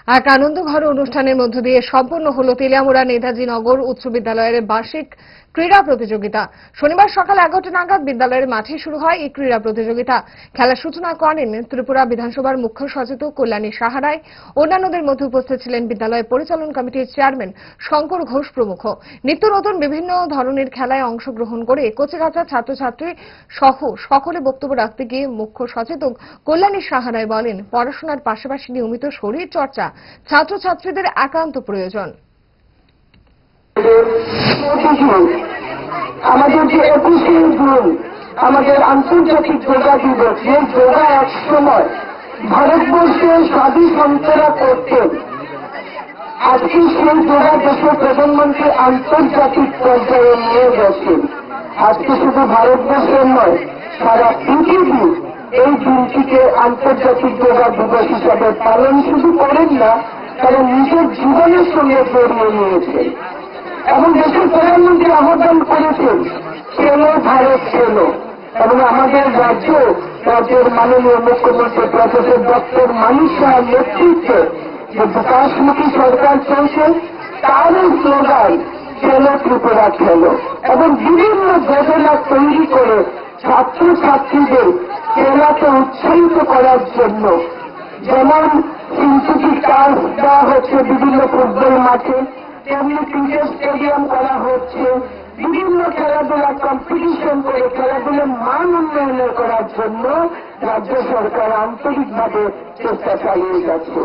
এক আনন্দঘর অনুষ্ঠানের মধ্য দিয়ে সম্পন্ন হল তেলিয়ামুড়া নেতাজি নগর উচ্চ বিদ্যালয়ের বার্ষিক ক্রীড়া প্রতিযোগিতা। শনিবার সকাল 11টা নাগাদ বিদ্যালয়ের মাঠে শুরু হয় এই ক্রীড়া প্রতিযোগিতা। খেলার সূচনা করেন ত্রিপুরা বিধানসভার মুখ্য সচেতক কল্যাণী সাহা রায়। অন্যান্যদের মধ্যে উপস্থিত ছিলেন বিদ্যালয় পরিচালন কমিটির চেয়ারম্যান শঙ্কর ঘোষ প্রমুখ। নিত্য নতুন বিভিন্ন ধরনের খেলায় অংশগ্রহণ করে কচিকাঁচা ছাত্রছাত্রী সহ সকলে বক্তব্য রাখতে গিয়ে মুখ্য সচেতক কল্যাণী সাহা রায় বলেন, পড়াশোনার পাশাপাশি নিয়মিত শরীর চর্চা ছাত্রছাত্রীদের একান্ত প্রয়োজন। আমাদের যে 21শে জুন আমাদের আন্তর্জাতিক যোগা দিবস, যে যোগা এক সময় ভারতবর্ষের সাধু সন্তরা করতেন, আজকে সেই যোগা দেশের প্রধানমন্ত্রী আন্তর্জাতিক পর্যায়ে নিয়ে গেছেন। আজকে শুধু ভারতবর্ষের নয়, সারা পৃথিবী এই দিনটিকে আন্তর্জাতিক যোগা দিবস হিসাবে পালন শুধু করেন না, তারা নিজের জীবনের সঙ্গে জড়িয়ে নিয়েছেন এবং দেশের প্রধানমন্ত্রী আহ্বান করেছেন, খেলো ভারত খেলো। এবং আমাদের রাজ্যের মাননীয় মুখ্যমন্ত্রী প্রফেসর ডক্টর মানিক সাহার নেতৃত্বে যে বিকাশমুখী সরকার চলছে, তারই স্লোগান খেলো ত্রিপুরা খেলো। এবং বিভিন্ন যোজনা তৈরি করে ছাত্রছাত্রীদের খেলাকে উৎসাহিত করার জন্য, যেমন সিনথেটিক টার্ফ দেওয়া হচ্ছে বিভিন্ন ফুটবল মাঠে, তেমনি ক্রিকেট স্টেডিয়াম করা হচ্ছে, বিভিন্ন খেলাধুলা কম্পিটিশন করে খেলাধুলার মান উন্নয়ন করার জন্য রাজ্য সরকার আন্তরিকভাবে চেষ্টা চালিয়ে যাচ্ছে।